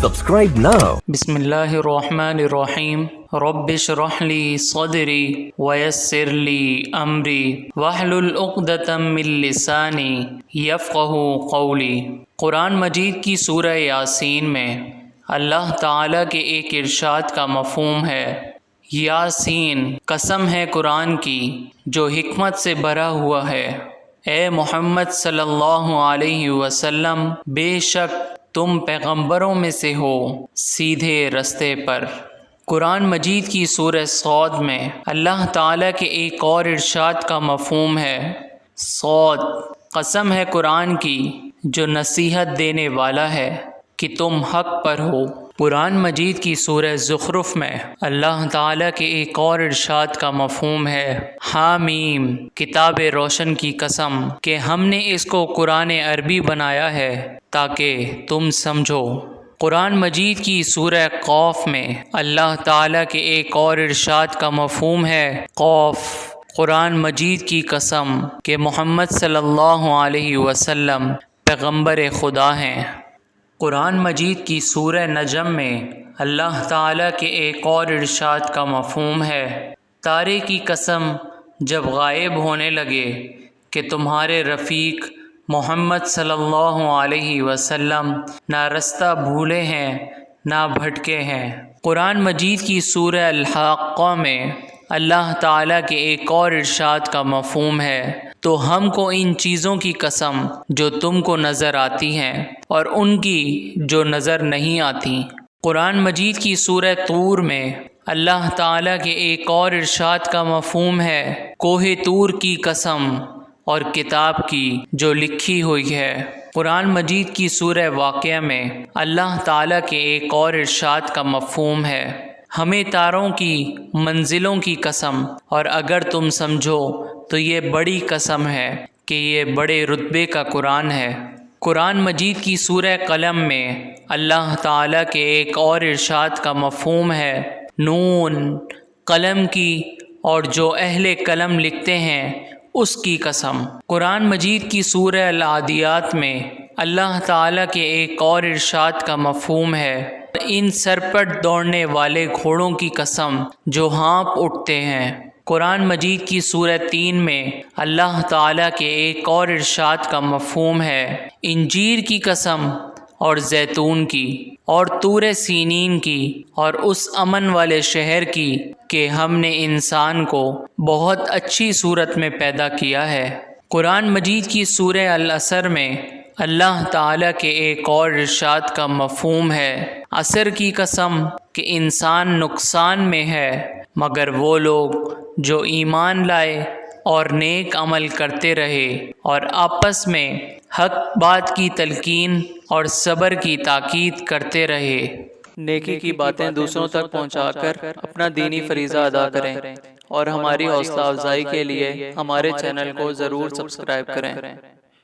Subscribe now. بسم اللہ الرحمن الرحیم رب اشرح لی صدری ویسر لی امری واحلل عقدۃ من لسانی یفقہوا قولی۔ قرآن مجید کی سورہ یاسین میں اللہ تعالیٰ کے ایک ارشاد کا مفہوم ہے۔ یاسین، قسم ہے قرآن کی جو حکمت سے بھرا ہوا ہے۔ اے محمد صلی اللہ علیہ وسلم، بے شک تم پیغمبروں میں سے ہو سیدھے رستے پر۔ قرآن مجید کی سورہ صاد میں اللہ تعالیٰ کے ایک اور ارشاد کا مفہوم ہے۔ صاد، قسم ہے قرآن کی جو نصیحت دینے والا ہے کہ تم حق پر ہو۔ قرآن مجید کی سورہ زخرف میں اللہ تعالیٰ کے ایک اور ارشاد کا مفہوم ہے۔ حامیم، کتاب روشن کی قسم کہ ہم نے اس کو قرآن عربی بنایا ہے تاکہ تم سمجھو۔ قرآن مجید کی سورہ قاف میں اللہ تعالیٰ کے ایک اور ارشاد کا مفہوم ہے۔ قاف، قرآن مجید کی قسم کہ محمد صلی اللہ علیہ وسلم پیغمبر خدا ہیں۔ قرآن مجید کی سورہ نجم میں اللہ تعالیٰ کے ایک اور ارشاد کا مفہوم ہے۔ تارے کی قسم جب غائب ہونے لگے کہ تمہارے رفیق محمد صلی اللہ علیہ وسلم نہ رستہ بھولے ہیں نہ بھٹکے ہیں۔ قرآن مجید کی سورہ الحاقہ میں اللہ تعالیٰ کے ایک اور ارشاد کا مفہوم ہے۔ تو ہم کو ان چیزوں کی قسم جو تم کو نظر آتی ہیں اور ان کی جو نظر نہیں آتی۔ قرآن مجید کی سورہ طور میں اللہ تعالیٰ کے ایک اور ارشاد کا مفہوم ہے۔ کوہ طور کی قسم اور کتاب کی جو لکھی ہوئی ہے۔ قرآن مجید کی سورہ واقعہ میں اللہ تعالیٰ کے ایک اور ارشاد کا مفہوم ہے۔ ہمیں تاروں کی منزلوں کی قسم، اور اگر تم سمجھو تو یہ بڑی قسم ہے کہ یہ بڑے رتبے کا قرآن ہے۔ قرآن مجید کی سورہ قلم میں اللہ تعالیٰ کے ایک اور ارشاد کا مفہوم ہے۔ نون، قلم کی اور جو اہل قلم لکھتے ہیں اس کی قسم۔ قرآن مجید کی سورہ العادیات میں اللہ تعالیٰ کے ایک اور ارشاد کا مفہوم ہے۔ ان سرپٹ دوڑنے والے گھوڑوں کی قسم جو ہانپ اٹھتے ہیں۔ قرآن مجید کی سورہ 3 میں اللہ تعالیٰ کے ایک اور ارشاد کا مفہوم ہے۔ انجیر کی قسم اور زیتون کی اور طور سینین کی اور اس امن والے شہر کی کہ ہم نے انسان کو بہت اچھی صورت میں پیدا کیا ہے۔ قرآن مجید کی سورہ العصر میں اللہ تعالیٰ کے ایک اور ارشاد کا مفہوم ہے۔ عصر کی قسم کہ انسان نقصان میں ہے مگر وہ لوگ جو ایمان لائے اور نیک عمل کرتے رہے اور آپس میں حق بات کی تلقین اور صبر کی تاکید کرتے رہے۔ نیکی کی باتیں دوسروں تک پہنچا کر اپنا دینی فریضہ ادا کریں، اور ہماری حوصلہ افزائی کے لیے ہمارے چینل کو ضرور سبسکرائب کریں۔